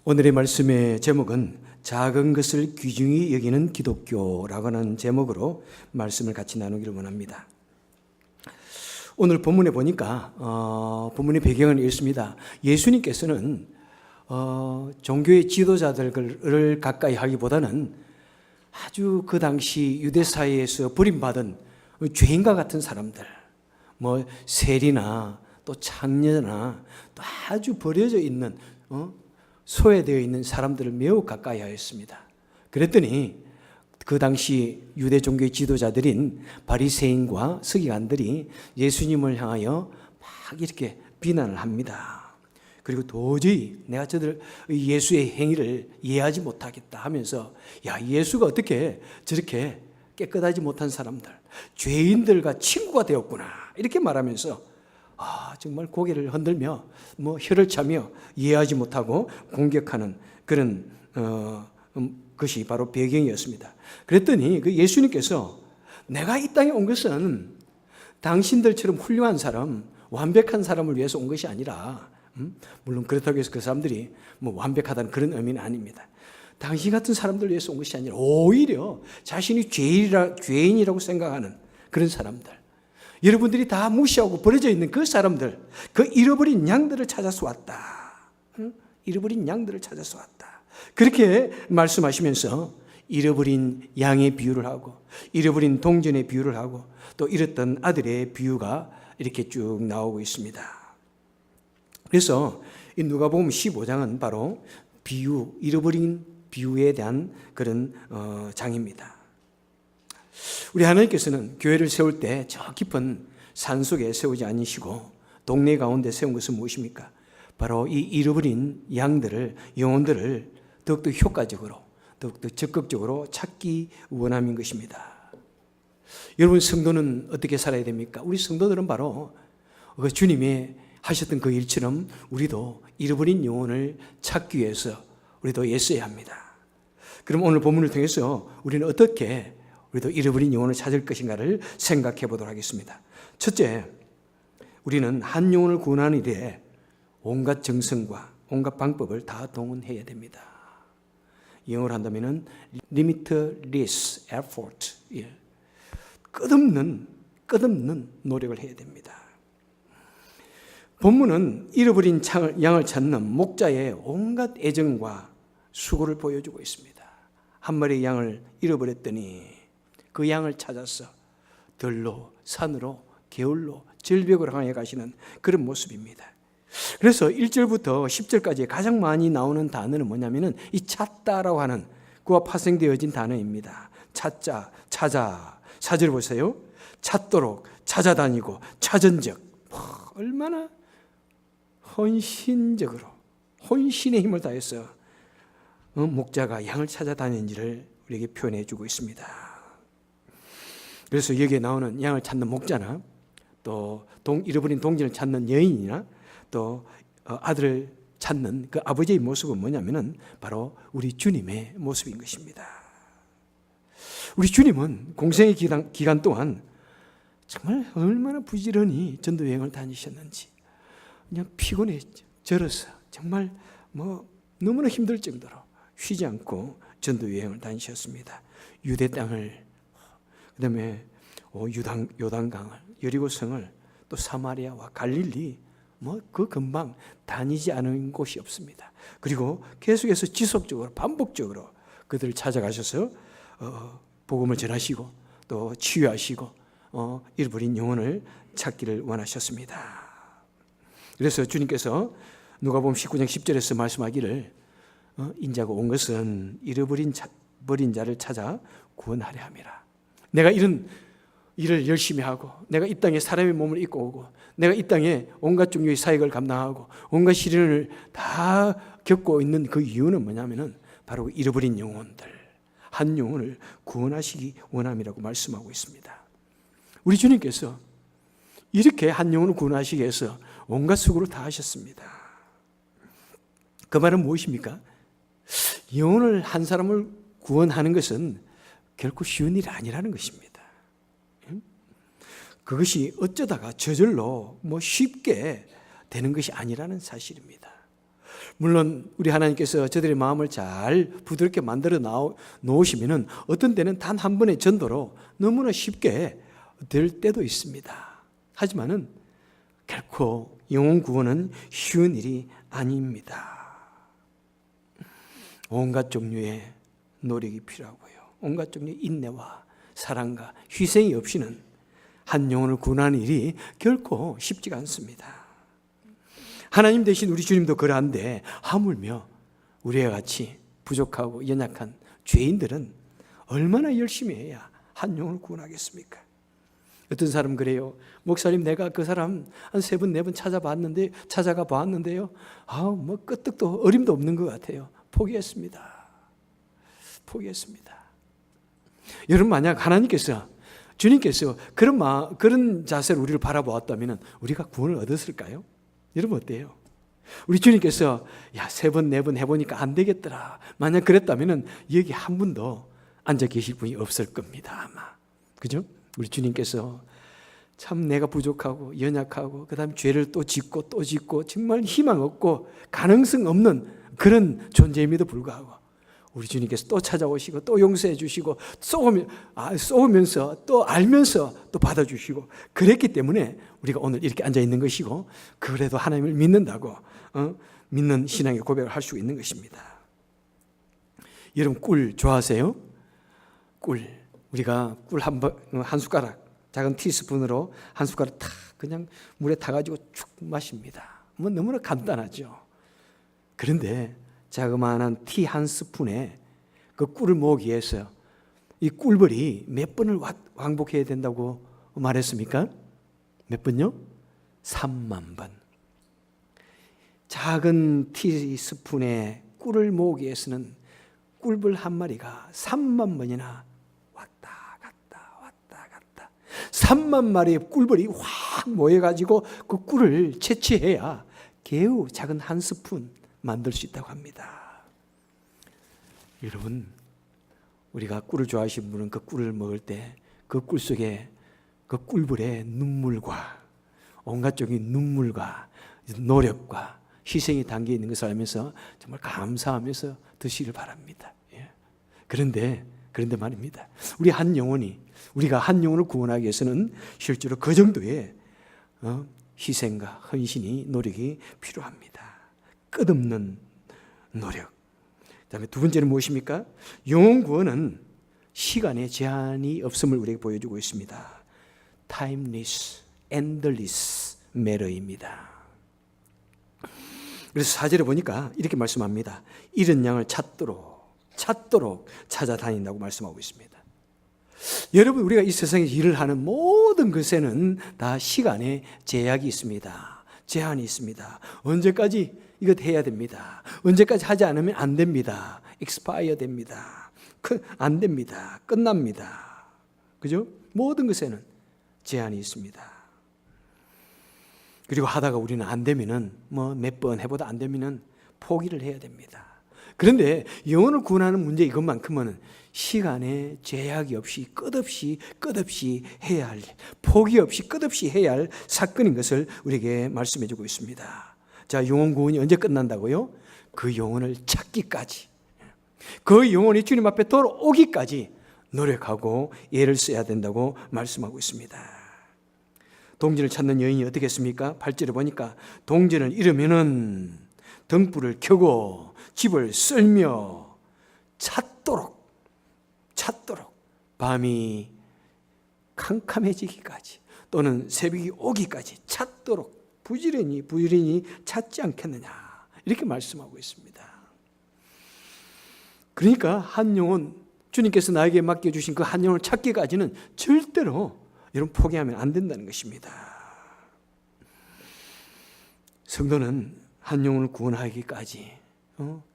오늘의 말씀의 제목은 작은 것을 귀중히 여기는 기독교라고 하는 제목으로 말씀을 같이 나누기를 원합니다. 오늘 본문에 보니까 본문의 배경은 이렇습니다. 예수님께서는 종교의 지도자들을 가까이 하기보다는 아주 그 당시 유대 사회에서 버림받은 죄인과 같은 사람들, 세리나 또 창녀나 또 아주 버려져 있는 소외되어 있는 사람들을 매우 가까이 하였습니다. 그랬더니 그 당시 유대 종교의 지도자들인 바리새인과 서기관들이 예수님을 향하여 막 이렇게 비난을 합니다. 그리고 도저히 내가 저들 예수의 행위를 이해하지 못하겠다 하면서, 야, 예수가 어떻게 저렇게 깨끗하지 못한 사람들, 죄인들과 친구가 되었구나, 이렇게 말하면서 정말 고개를 흔들며 혀를 차며 이해하지 못하고 공격하는 그런 것이 바로 배경이었습니다. 그랬더니 그 예수님께서 내가 이 땅에 온 것은 당신들처럼 훌륭한 사람, 완벽한 사람을 위해서 온 것이 아니라, 물론 그렇다고 해서 그 사람들이 완벽하다는 그런 의미는 아닙니다. 당신 같은 사람들 위해서 온 것이 아니라 오히려 자신이 죄인이라고 생각하는 그런 사람들, 여러분들이 다 무시하고 버려져 있는 그 사람들, 그 잃어버린 양들을 찾아서 왔다. 잃어버린 양들을 찾아서 왔다. 그렇게 말씀하시면서 잃어버린 양의 비유를 하고, 잃어버린 동전의 비유를 하고, 또 잃었던 아들의 비유가 이렇게 쭉 나오고 있습니다. 그래서 이 누가복음 15장은 바로 비유, 잃어버린 비유에 대한 그런 장입니다. 우리 하나님께서는 교회를 세울 때 저 깊은 산속에 세우지 않으시고 동네 가운데 세운 것은 무엇입니까? 바로 이 잃어버린 양들을, 영혼들을 더욱더 효과적으로, 더욱더 적극적으로 찾기 원함인 것입니다. 여러분, 성도는 어떻게 살아야 됩니까? 우리 성도들은 바로 그 주님이 하셨던 그 일처럼 우리도 잃어버린 영혼을 찾기 위해서 우리도 애써야 합니다. 그럼 오늘 본문을 통해서 우리는 어떻게 우리도 잃어버린 영혼을 찾을 것인가를 생각해 보도록 하겠습니다. 첫째, 우리는 한 영혼을 구원하는 일에 온갖 정성과 온갖 방법을 다 동원해야 됩니다. 영어로 한다면 limitless effort, 끝없는 노력을 해야 됩니다. 본문은 잃어버린 양을 찾는 목자의 온갖 애정과 수고를 보여주고 있습니다. 한 마리의 양을 잃어버렸더니 그 양을 찾아서 들로, 산으로, 게을로, 절벽으로 향해 가시는 그런 모습입니다. 그래서 1절부터 10절까지 가장 많이 나오는 단어는 뭐냐면은 이 찾다라고 하는 그와 파생되어진 단어입니다. 찾자, 찾아. 4절 보세요. 찾도록, 찾아다니고, 찾은적. 얼마나 헌신적으로, 혼신의 힘을 다해서 목자가 양을 찾아다니는지를 우리에게 표현해 주고 있습니다. 그래서 여기에 나오는 양을 찾는 목자나 또 잃어버린 동전을 찾는 여인이나 또 아들을 찾는 그 아버지의 모습은 뭐냐면은 바로 우리 주님의 모습인 것입니다. 우리 주님은 공생의 기간 동안 정말 얼마나 부지런히 전도 여행을 다니셨는지, 그냥 피곤해 절어서 정말 너무나 힘들 정도로 쉬지 않고 전도 여행을 다니셨습니다. 유대 땅을, 그다음에 요단강을, 여리고성을, 또 사마리아와 갈릴리, 그 근방 다니지 않은 곳이 없습니다. 그리고 계속해서 지속적으로 반복적으로 그들을 찾아가셔서 복음을 전하시고 또 치유하시고 잃어버린 영혼을 찾기를 원하셨습니다. 그래서 주님께서 누가복음 19장 10절에서 말씀하기를 인자가 온 것은 잃어버린 버린 자를 찾아 구원하려 함이라. 내가 이런 일을 열심히 하고, 내가 이 땅에 사람의 몸을 입고 오고, 내가 이 땅에 온갖 종류의 사역을 감당하고 온갖 시련을 다 겪고 있는 그 이유는 뭐냐면은 바로 잃어버린 영혼들, 한 영혼을 구원하시기 원함이라고 말씀하고 있습니다. 우리 주님께서 이렇게 한 영혼을 구원하시기 위해서 온갖 수고를 다 하셨습니다. 그 말은 무엇입니까? 영혼을 한 사람을 구원하는 것은 결코 쉬운 일이 아니라는 것입니다. 그것이 어쩌다가 저절로 쉽게 되는 것이 아니라는 사실입니다. 물론 우리 하나님께서 저들의 마음을 잘 부드럽게 만들어 놓으시면은 어떤 때는 단 한 번의 전도로 너무나 쉽게 될 때도 있습니다. 하지만은 결코 영혼 구원은 쉬운 일이 아닙니다. 온갖 종류의 노력이 필요하고요. 온갖 종류의 인내와 사랑과 희생이 없이는 한 영혼을 구원하는 일이 결코 쉽지가 않습니다. 하나님 대신 우리 주님도 그러한데 하물며 우리와 같이 부족하고 연약한 죄인들은 얼마나 열심히 해야 한 영혼을 구원하겠습니까? 어떤 사람은 그래요. 목사님, 내가 그 사람 한 3번, 4번 찾아가 봤는데요. 뭐 끄떡도 어림도 없는 것 같아요. 포기했습니다. 여러분, 만약 하나님께서, 주님께서 그런 자세로 우리를 바라보았다면 우리가 구원을 얻었을까요? 여러분 어때요? 우리 주님께서 3번, 4번 해보니까 안 되겠더라. 만약 그랬다면 여기 한 분도 앉아 계실 분이 없을 겁니다, 아마. 그죠? 우리 주님께서 참 내가 부족하고 연약하고 그 다음에 죄를 또 짓고 정말 희망 없고 가능성 없는 그런 존재임에도 불구하고 우리 주님께서 또 찾아오시고 또 용서해 주시고 쏘면서 또 알면서 또 받아주시고 그랬기 때문에 우리가 오늘 이렇게 앉아 있는 것이고 그래도 하나님을 믿는다고 믿는 신앙의 고백을 할 수 있는 것입니다. 여러분 꿀 좋아하세요? 꿀 우리가 꿀 한 숟가락 작은 티스푼으로 한 숟가락 탁 그냥 물에 타가지고 쭉 마십니다. 뭐 너무나 간단하죠. 그런데 자그마한 티 한 스푼에 그 꿀을 모으기 위해서 이 꿀벌이 몇 번을 왕복해야 된다고 말했습니까? 몇 번요? 3만 번. 작은 티스푼에 꿀을 모으기 위해서는 꿀벌 한 마리가 3만 번이나 왔다 갔다 3만 마리의 꿀벌이 확 모여가지고 그 꿀을 채취해야 개우 작은 한 스푼 만들 수 있다고 합니다. 여러분 우리가 꿀을 좋아하시는 분은 그 꿀을 먹을 때 그 꿀 속에 그 꿀벌의 눈물과 온갖 종의 눈물과 노력과 희생이 담겨 있는 것을 알면서 정말 감사하면서 드시길 바랍니다. 그런데 말입니다. 우리가 한 영혼을 구원하기 위해서는 실제로 그 정도의 희생과 헌신이 노력이 필요합니다. 끝없는 노력. 그다음에 두 번째는 무엇입니까? 영혼 구원은 시간에 제한이 없음을 우리에게 보여주고 있습니다. Timeless, endless matter입니다. 그래서 4절에 보니까 이렇게 말씀합니다. 잃은 양을 찾도록 찾아다닌다고 말씀하고 있습니다. 여러분 우리가 이 세상에서 일을 하는 모든 것에는 다 시간에 제약이 있습니다. 제한이 있습니다. 언제까지 이것 해야 됩니다. 언제까지 하지 않으면 안 됩니다. expire 됩니다. 안 됩니다. 끝납니다. 그죠? 모든 것에는 제한이 있습니다. 그리고 하다가 우리는 안 되면은 몇 번 해보다 안 되면은 포기를 해야 됩니다. 그런데 영혼을 구원하는 문제 이것만큼은 시간에 제약이 없이 끝없이 해야 할, 포기 없이 끝없이 해야 할 사건인 것을 우리에게 말씀해 주고 있습니다. 자, 영혼 구원이 언제 끝난다고요? 그 영혼을 찾기까지, 그 영혼이 주님 앞에 돌아오기까지 노력하고 애를 써야 된다고 말씀하고 있습니다. 동전을 찾는 여인이 어떻게 했습니까? 8절에 보니까 동전을 잃으면은 등불을 켜고 집을 쓸며 찾도록 밤이 캄캄해지기까지 또는 새벽이 오기까지 찾도록 부지런히 찾지 않겠느냐 이렇게 말씀하고 있습니다. 그러니까 한 영혼, 주님께서 나에게 맡겨주신 그 한 영혼을 찾기까지는 절대로 여러분 포기하면 안 된다는 것입니다. 성도는 한 영혼을 구원하기까지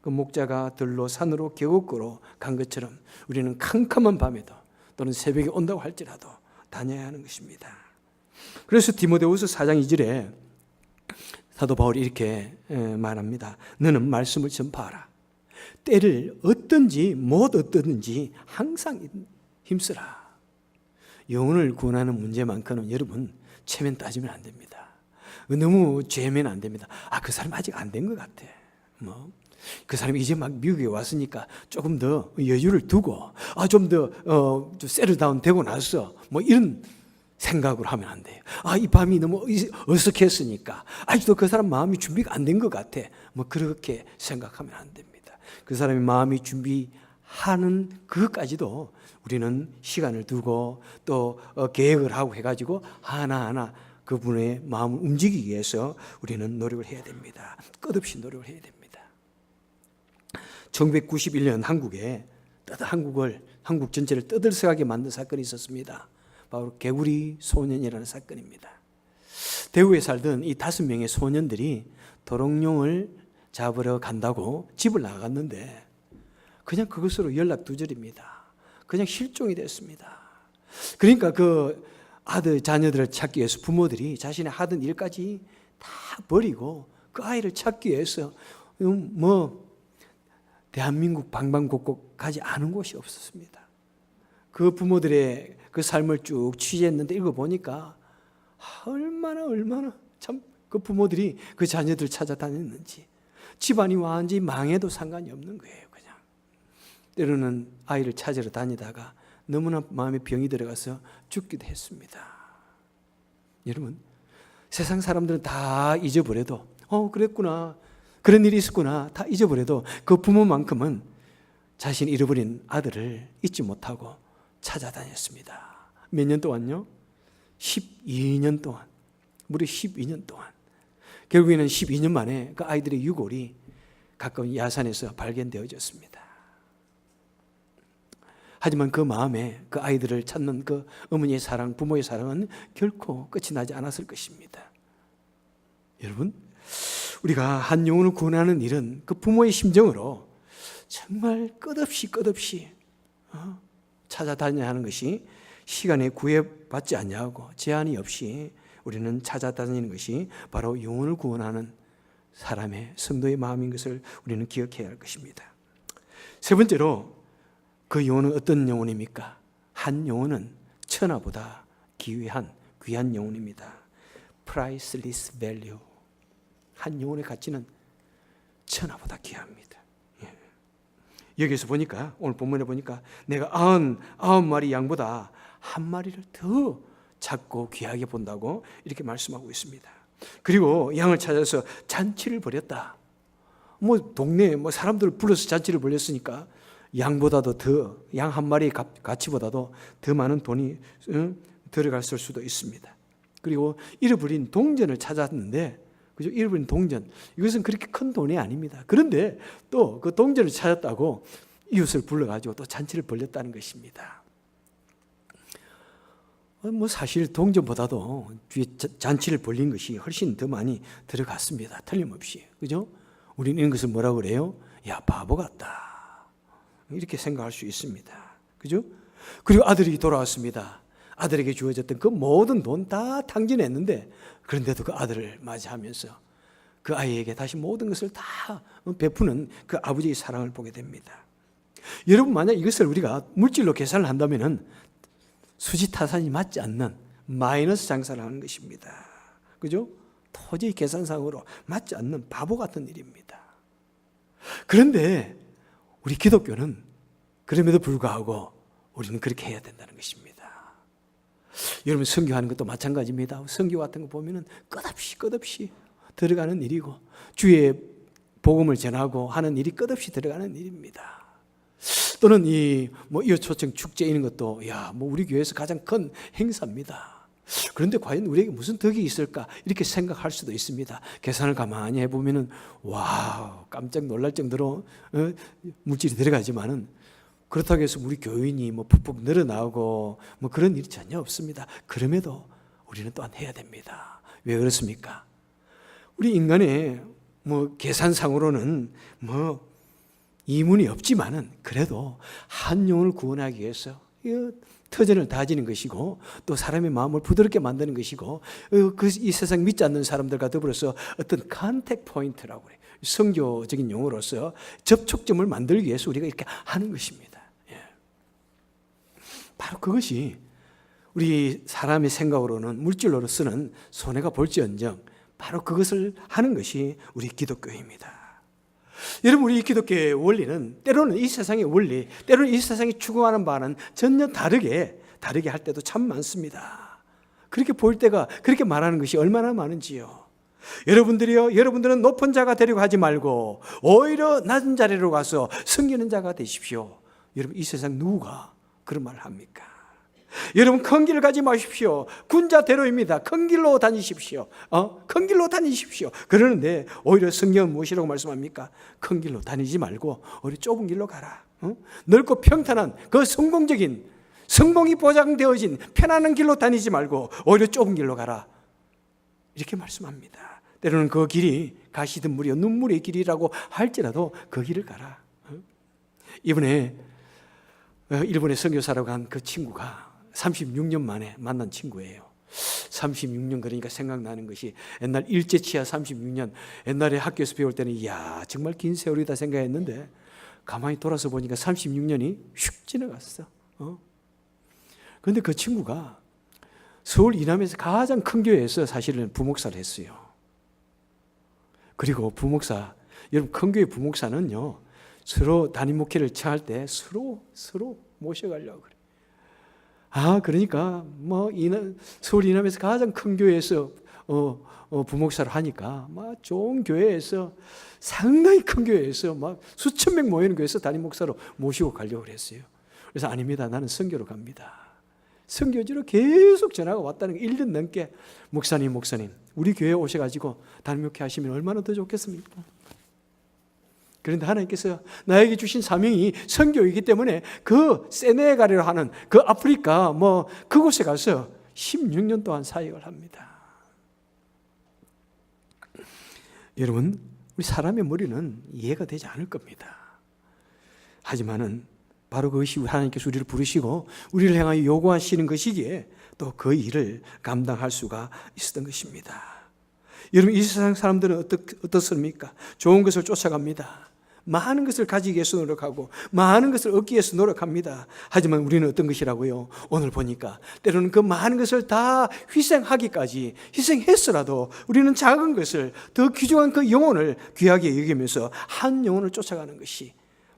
그 목자가 들로 산으로 계곡으로 간 것처럼 우리는 캄캄한 밤에도 또는 새벽에 온다고 할지라도 다녀야 하는 것입니다. 그래서 디모데후서 4장 2절에 사도 바울이 이렇게 말합니다. 너는 말씀을 전파하라. 때를 어떤지 못 얻든지 항상 힘쓰라. 영혼을 구원하는 문제만큼은 여러분 체면 따지면 안 됩니다. 너무 죄면 안 됩니다. 그 사람 아직 안 된 것 같아. 그 사람이 이제 막 미국에 왔으니까 조금 더 여유를 두고 좀 더 세틀다운 되고 나서 이런 생각으로 하면 안 돼요. 이 밤이 너무 어색했으니까 아직도 그 사람 마음이 준비가 안 된 것 같아. 그렇게 생각하면 안 됩니다. 그 사람이 마음이 준비하는 그것까지도 우리는 시간을 두고 또 계획을 하고 해가지고 하나하나 그분의 마음을 움직이기 위해서 우리는 노력을 해야 됩니다. 끝없이 노력을 해야 됩니다. 1991년 한국에 한국 전체를 떠들썩하게 만든 사건이 있었습니다. 바로 개구리 소년이라는 사건입니다. 대구에 살던 이 5명의 소년들이 도롱뇽을 잡으러 간다고 집을 나갔는데 그냥 그것으로 연락두절입니다. 그냥 실종이 됐습니다. 그러니까 그 아들 자녀들을 찾기 위해서 부모들이 자신의 하던 일까지 다 버리고 그 아이를 찾기 위해서 대한민국 방방곡곡 가지 않은 곳이 없었습니다. 그 부모들의 그 삶을 쭉 취재했는데 읽어보니까 얼마나 참 그 부모들이 그 자녀들 찾아다녔는지 집안이 완전히 망해도 상관이 없는 거예요. 그냥 때로는 아이를 찾으러 다니다가 너무나 마음에 병이 들어가서 죽기도 했습니다. 여러분, 세상 사람들은 다 잊어버려도 그랬구나, 그런 일이 있었구나 다 잊어버려도 그 부모만큼은 자신이 잃어버린 아들을 잊지 못하고 찾아다녔습니다. 몇 년 동안요? 12년 동안, 무려 12년 동안. 결국에는 12년 만에 그 아이들의 유골이 가까운 야산에서 발견되어졌습니다. 하지만 그 마음에 그 아이들을 찾는 그 어머니의 사랑, 부모의 사랑은 결코 끝이 나지 않았을 것입니다. 여러분, 우리가 한 영혼을 구원하는 일은 그 부모의 심정으로 정말 끝없이 찾아다녀야 하는 것이 시간에 구애받지 않냐고 제한이 없이 우리는 찾아다니는 것이 바로 영혼을 구원하는 사람의 성도의 마음인 것을 우리는 기억해야 할 것입니다. 세 번째로 그 영혼은 어떤 영혼입니까? 한 영혼은 천하보다 귀한 영혼입니다. Priceless value. 한 영혼의 가치는 천하보다 귀합니다. 여기서 보니까 오늘 본문에 보니까 내가 99마리 양보다 한 마리를 더 작고 귀하게 본다고 이렇게 말씀하고 있습니다. 그리고 양을 찾아서 잔치를 벌였다. 동네에 사람들을 불러서 잔치를 벌였으니까 양보다도 더, 양 한 마리의 가치보다도 더 많은 돈이 들어갔을 수도 있습니다. 그리고 잃어버린 동전을 찾았는데, 그죠? 잃어버린 동전. 이것은 그렇게 큰 돈이 아닙니다. 그런데 또 그 동전을 찾았다고 이웃을 불러가지고 또 잔치를 벌였다는 것입니다. 사실 동전보다도 뒤에 잔치를 벌린 것이 훨씬 더 많이 들어갔습니다. 틀림없이. 그죠? 우리는 이런 것을 뭐라고 그래요? 야, 바보 같다. 이렇게 생각할 수 있습니다. 그죠? 그리고 아들이 돌아왔습니다. 아들에게 주어졌던 그 모든 돈 다 탕진했는데, 그런데도 그 아들을 맞이하면서 그 아이에게 다시 모든 것을 다 베푸는 그 아버지의 사랑을 보게 됩니다. 여러분, 만약 이것을 우리가 물질로 계산을 한다면은 수지타산이 맞지 않는 마이너스 장사를 하는 것입니다. 그죠? 도저히 계산상으로 맞지 않는 바보 같은 일입니다. 그런데 우리 기독교는 그럼에도 불구하고 우리는 그렇게 해야 된다는 것입니다. 여러분, 선교하는 것도 마찬가지입니다. 선교 같은 거 보면은 끝없이 들어가는 일이고, 주의 복음을 전하고 하는 일이 끝없이 들어가는 일입니다. 또는 이웃 초청 축제 이런 것도 우리 교회에서 가장 큰 행사입니다. 그런데 과연 우리에게 무슨 덕이 있을까 이렇게 생각할 수도 있습니다. 계산을 가만히 해보면은 깜짝 놀랄 정도로 물질이 들어가지만은, 그렇다고 해서 우리 교인이 푹푹 늘어나고 그런 일이 전혀 없습니다. 그럼에도 우리는 또한 해야 됩니다. 왜 그렇습니까? 우리 인간의 계산상으로는 이문이 없지만은 그래도 한 영혼을 구원하기 위해서 터전을 다지는 것이고, 또 사람의 마음을 부드럽게 만드는 것이고, 이 세상 믿지 않는 사람들과 더불어서 어떤 컨택 포인트라고 그래요. 성교적인 용어로서 접촉점을 만들기 위해서 우리가 이렇게 하는 것입니다. 바로 그것이 우리 사람의 생각으로는 물질로서는 손해가 볼지언정 바로 그것을 하는 것이 우리 기독교입니다. 여러분, 우리 기독교의 원리는 때로는 이 세상의 원리, 때로는 이 세상이 추구하는 바는 전혀 다르게 할 때도 참 많습니다. 그렇게 보일 때가, 그렇게 말하는 것이 얼마나 많은지요. 여러분들은 높은 자가 되려고 하지 말고 오히려 낮은 자리로 가서 섬기는 자가 되십시오. 여러분, 이 세상 누가 그런 말을 합니까? 여러분, 큰 길을 가지 마십시오. 군자대로입니다. 큰 길로 다니십시오. 큰 길로 다니십시오. 그러는데 오히려 성경은 무엇이라고 말씀합니까? 큰 길로 다니지 말고 오히려 좁은 길로 가라. 넓고 평탄한 그 성공이 보장되어진 편안한 길로 다니지 말고 오히려 좁은 길로 가라. 이렇게 말씀합니다. 때로는 그 길이 가시덤불이요 눈물의 길이라고 할지라도 그 길을 가라. 이번에 일본에 선교사로 간 그 친구가 36년 만에 만난 친구예요. 36년 그러니까 생각나는 것이 옛날 일제치하 36년, 옛날에 학교에서 배울 때는 이야 정말 긴 세월이다 생각했는데 가만히 돌아서 보니까 36년이 휙 지나갔어. 그런데 그 친구가 서울 이남에서 가장 큰 교회에서 사실은 부목사를 했어요. 그리고 부목사, 여러분 큰 교회 부목사는요 서로 담임 목회를 청할 때 서로 모셔가려고 그래. 그러니까 서울 이남에서 가장 큰 교회에서 부목사를 하니까 좋은 교회에서 상당히 큰 교회에서 수천 명 모이는 교회에서 담임 목사로 모시고 가려고 그랬어요. 그래서 아닙니다. 나는 선교로 갑니다. 선교지로 계속 전화가 왔다는 게 1년 넘게 목사님 우리 교회에 오셔가지고 담임 목회 하시면 얼마나 더 좋겠습니까? 그런데 하나님께서 나에게 주신 사명이 선교이기 때문에 그 세네가르로 하는 그 아프리카 그곳에 가서 16년 동안 사역을 합니다. 여러분, 우리 사람의 머리는 이해가 되지 않을 겁니다. 하지만은 바로 그것이 하나님께서 우리를 부르시고 우리를 향하여 요구하시는 것이기에 또 그 일을 감당할 수가 있었던 것입니다. 여러분, 이 세상 사람들은 어떻습니까? 좋은 것을 쫓아갑니다. 많은 것을 가지기 위해서 노력하고 많은 것을 얻기 위해서 노력합니다. 하지만 우리는 어떤 것이라고요? 오늘 보니까 때로는 그 많은 것을 다 희생했으라도 우리는 작은 것을, 더 귀중한 그 영혼을 귀하게 여기면서 한 영혼을 쫓아가는 것이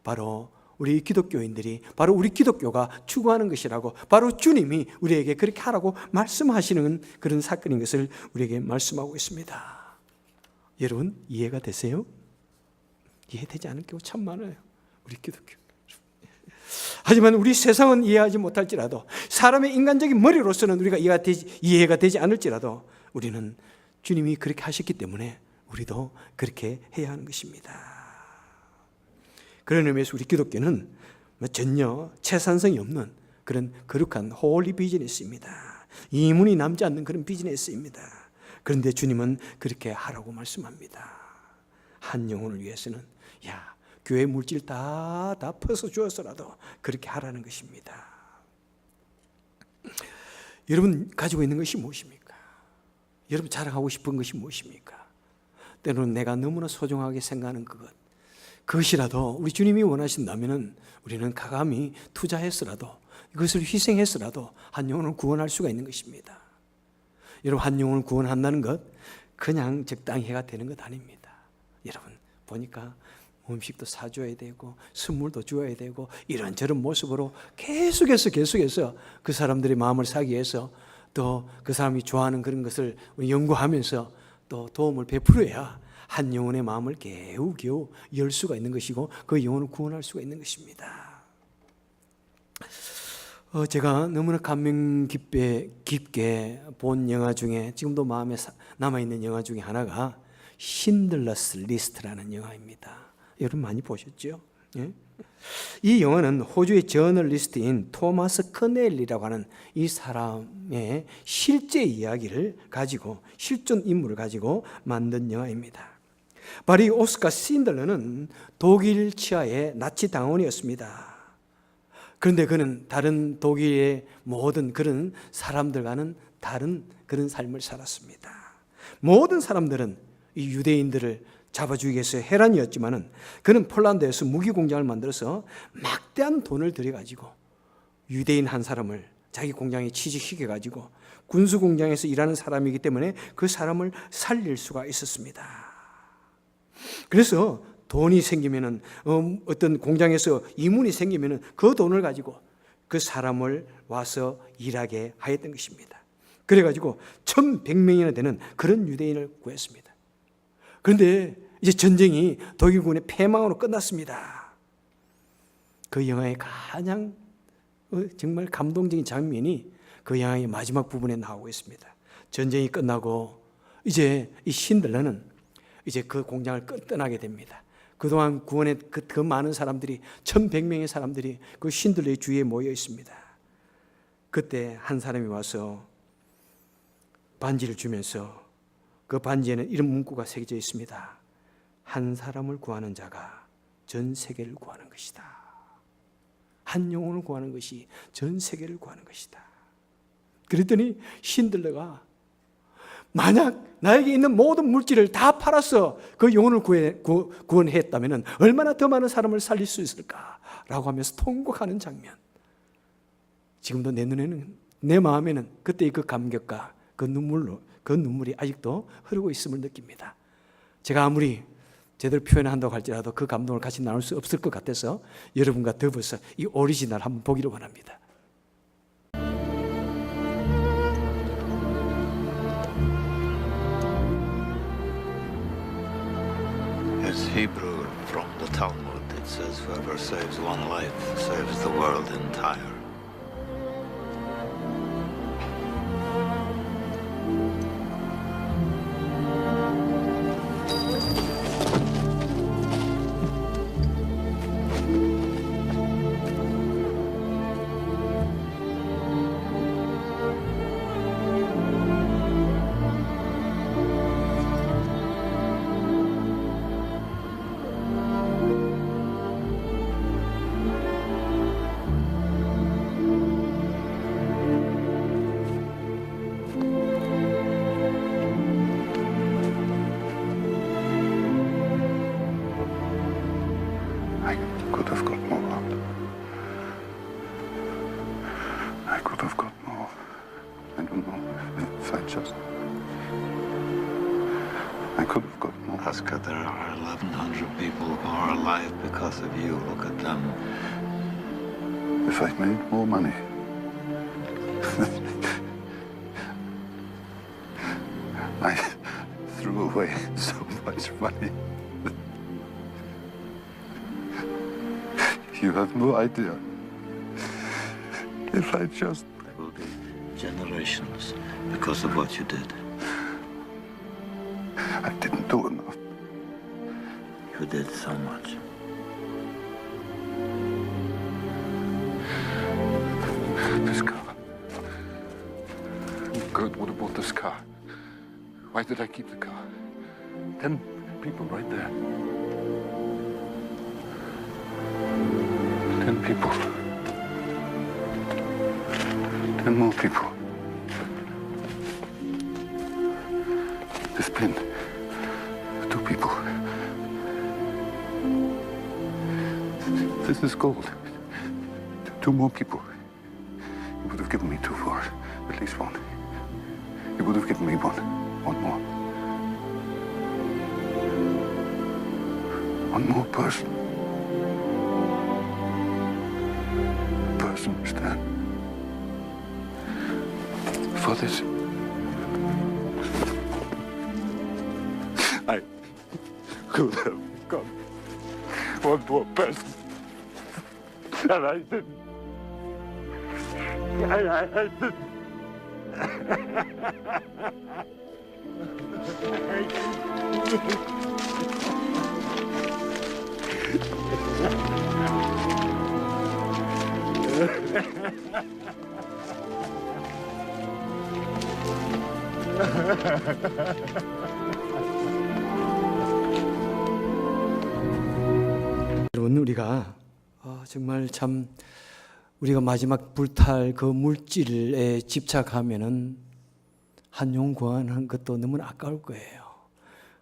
바로 우리 기독교인들이, 바로 우리 기독교가 추구하는 것이라고, 바로 주님이 우리에게 그렇게 하라고 말씀하시는 그런 사건인 것을 우리에게 말씀하고 있습니다. 여러분, 이해가 되세요? 이해되지 않을 경우 참 많아요, 우리 기독교. 하지만 우리 세상은 이해하지 못할지라도, 사람의 인간적인 머리로서는 우리가 이해가 되지 않을지라도 우리는 주님이 그렇게 하셨기 때문에 우리도 그렇게 해야 하는 것입니다. 그런 의미에서 우리 기독교는 전혀 채산성이 없는 그런 거룩한 홀리 비즈니스입니다. 이문이 남지 않는 그런 비즈니스입니다. 그런데 주님은 그렇게 하라고 말씀합니다. 한 영혼을 위해서는 교회 물질 다 퍼서 주어서라도 그렇게 하라는 것입니다. 여러분 가지고 있는 것이 무엇입니까? 여러분 자랑하고 싶은 것이 무엇입니까? 때로는 내가 너무나 소중하게 생각하는 그것이라도 우리 주님이 원하신다면 우리는 가감히 투자했으라도, 이것을 희생했으라도 한 영혼을 구원할 수가 있는 것입니다. 여러분, 한 영혼을 구원한다는 것 그냥 적당히 해가 되는 것 아닙니다. 여러분 보니까 음식도 사줘야 되고 선물도 주어야 되고 이런저런 모습으로 계속해서 그 사람들의 마음을 사기 위해서, 또 그 사람이 좋아하는 그런 것을 연구하면서 또 도움을 베풀어야 한 영혼의 마음을 겨우 열 수가 있는 것이고 그 영혼을 구원할 수가 있는 것입니다. 제가 너무나 감명 깊게 본 영화 중에, 지금도 마음에 남아있는 영화 중에 하나가 신들러스 리스트라는 영화입니다. 여러분 많이 보셨죠? 예? 이 영화는 호주의 저널리스트인 토마스 커넬리라고 하는 이 사람의 실제 이야기를 가지고, 실존 인물을 가지고 만든 영화입니다. 바로 이 오스카 신들러는 독일 치하의 나치 당원이었습니다. 그런데 그는 다른 독일의 모든 그런 사람들과는 다른 그런 삶을 살았습니다. 모든 사람들은 이 유대인들을 잡아주기 위해서 혈안이었지만은 그는 폴란드에서 무기 공장을 만들어서 막대한 돈을 들여가지고 유대인 한 사람을 자기 공장에 취직시켜가지고 군수 공장에서 일하는 사람이기 때문에 그 사람을 살릴 수가 있었습니다. 그래서 돈이 생기면은 어떤 공장에서 이문이 생기면은 그 돈을 가지고 그 사람을 와서 일하게 하였던 것입니다. 그래가지고 1,100명이나 되는 그런 유대인을 구했습니다. 그런데 이제 전쟁이 독일군의 패망으로 끝났습니다. 그 영화의 가장 정말 감동적인 장면이 그 영화의 마지막 부분에 나오고 있습니다. 전쟁이 끝나고 이제 이 신들러는 이제 그 공장을 떠나게 됩니다. 그동안 구원의 그 많은 사람들이 1,100명의 사람들이 그 신들러의 주위에 모여 있습니다. 그때 한 사람이 와서 반지를 주면서 그 반지에는 이런 문구가 새겨져 있습니다. 한 사람을 구하는 자가 전 세계를 구하는 것이다. 한 영혼을 구하는 것이 전 세계를 구하는 것이다. 그랬더니 신들러가 만약 나에게 있는 모든 물질을 다 팔아서 그 영혼을 구원했다면 얼마나 더 많은 사람을 살릴 수 있을까라고 하면서 통곡하는 장면. 지금도 내 눈에는, 내 마음에는 그때의 그 감격과 그 눈물이 아직도 흐르고 있음을 느낍니다. 제가 아무리 제대로 표현한다고 할지라도 그 감동을 같이 나눌 수 없을 것 같아서 여러분과 더불어서 이 오리지널 한번 보기를 원합니다. It's Hebrew from the Talmud. It says, whoever saves one life saves the world entire. I could have got more. I could have got more. I don't know if I just... I could have got more. Oscar, there are 1,100 people who are alive because of you. Look at them. If I'd made more money. I threw away so much money. You have no idea. If I just... There will be generations because of what you did. I didn't do enough. You did so much. This car. Kurt would have bought this car. Why did I keep the car? 10 people right there. 10 people. 10 more people. This pin. 2 people. This is gold. 2 more people. You would have given me 2 for it. At least 1. You would have given me 1. 1 more. 1 more person. Person stand. For this. I could have got 1 more person. And I didn't. I didn't. 여러분, 우리가 정말 참 우리가 마지막 불탈 그 물질에 집착하면은 한 영 구원하는 것도 너무 아까울 거예요.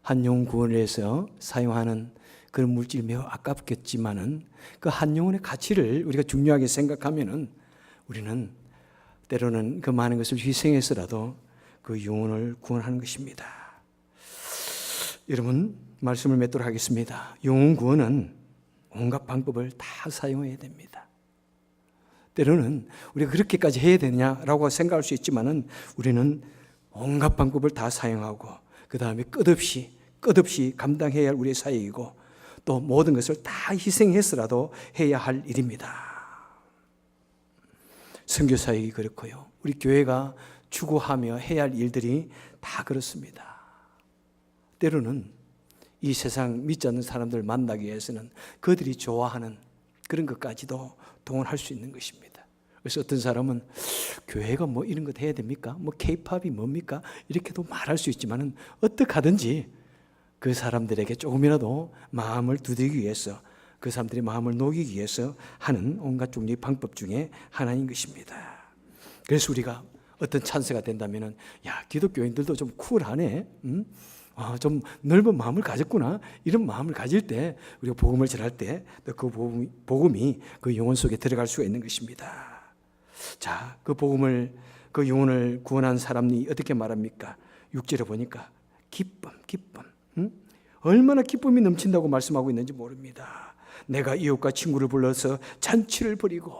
한 영 구원을 해서 사용하는 그런 물질이 매우 아깝겠지만은 그 한 영혼의 가치를 우리가 중요하게 생각하면은 우리는 때로는 그 많은 것을 희생해서라도 그 영혼을 구원하는 것입니다. 여러분, 말씀을 맺도록 하겠습니다. 영혼 구원은 온갖 방법을 다 사용해야 됩니다. 때로는 우리가 그렇게까지 해야 되냐라고 생각할 수 있지만은 우리는 온갖 방법을 다 사용하고 그 다음에 끝없이 감당해야 할 우리의 사역이고 또 모든 것을 다 희생해서라도 해야 할 일입니다. 선교 사역이 그렇고요. 우리 교회가 추구하며 해야 할 일들이 다 그렇습니다. 때로는 이 세상 믿지 않는 사람들 만나기 위해서는 그들이 좋아하는 그런 것까지도 동원할 수 있는 것입니다. 그래서 어떤 사람은 교회가 뭐 이런 것 해야 됩니까? 뭐 K-팝이 뭡니까? 이렇게도 말할 수 있지만은 어떻게 하든지 그 사람들에게 조금이라도 마음을 두드리기 위해서 그 사람들의 마음을 녹이기 위해서 하는 온갖 종류의 방법 중에 하나인 것입니다. 그래서 우리가 어떤 찬스가 된다면은 야, 기독교인들도 좀 쿨하네. 좀 넓은 마음을 가졌구나. 이런 마음을 가질 때 우리가 복음을 전할 때 그 복음이 그 영혼 속에 들어갈 수가 있는 것입니다. 자, 그 복음을 그 영혼을 구원한 사람이 어떻게 말합니까? 6절에 보니까 기쁨. 얼마나 기쁨이 넘친다고 말씀하고 있는지 모릅니다. 내가 이웃과 친구를 불러서 잔치를 벌이고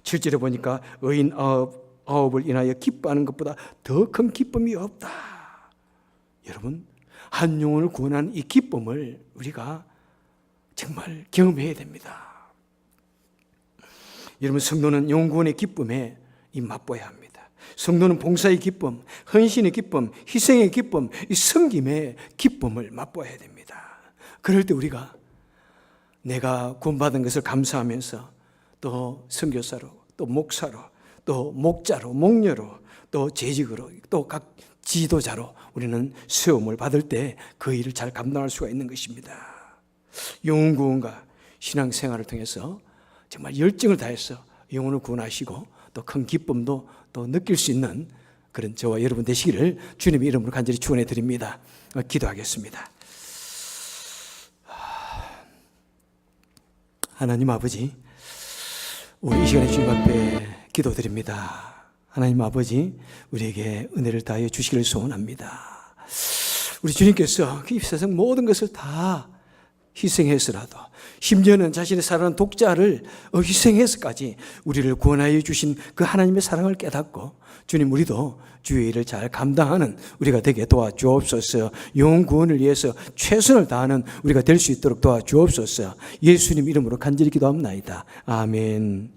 7절에 보니까 의인 아홉을 인하여 기뻐하는 것보다 더 큰 기쁨이 없다. 여러분, 한 영혼을 구원한 이 기쁨을 우리가 정말 경험해야 됩니다. 여러분, 성도는 영혼 구원의 기쁨에 맛보아야 합니다. 성도는 봉사의 기쁨, 헌신의 기쁨, 희생의 기쁨, 이 섬김의 기쁨을 맛보아야 됩니다. 그럴 때 우리가 내가 구원받은 것을 감사하면서 또 선교사로, 또 목사로, 또 목자로, 목녀로, 또 재직으로, 또 각 지도자로 우리는 세움을 받을 때 그 일을 잘 감당할 수가 있는 것입니다. 영혼 구원과 신앙생활을 통해서 정말 열정을 다해서 영혼을 구원하시고 또 큰 기쁨도 또 느낄 수 있는 그런 저와 여러분 되시기를 주님의 이름으로 간절히 축원해 드립니다. 기도하겠습니다. 하나님 아버지, 우리 이 시간에 주님 앞에 기도드립니다. 하나님 아버지, 우리에게 은혜를 다하여 주시기를 소원합니다. 우리 주님께서 이 세상 모든 것을 다 희생해서라도, 심지어는 자신의 사랑하는 독자를 희생해서까지 우리를 구원하여 주신 그 하나님의 사랑을 깨닫고, 주님, 우리도 주의 일을 잘 감당하는 우리가 되게 도와주옵소서. 영혼 구원을 위해서 최선을 다하는 우리가 될 수 있도록 도와주옵소서. 예수님 이름으로 간절히 기도합나이다. 아멘.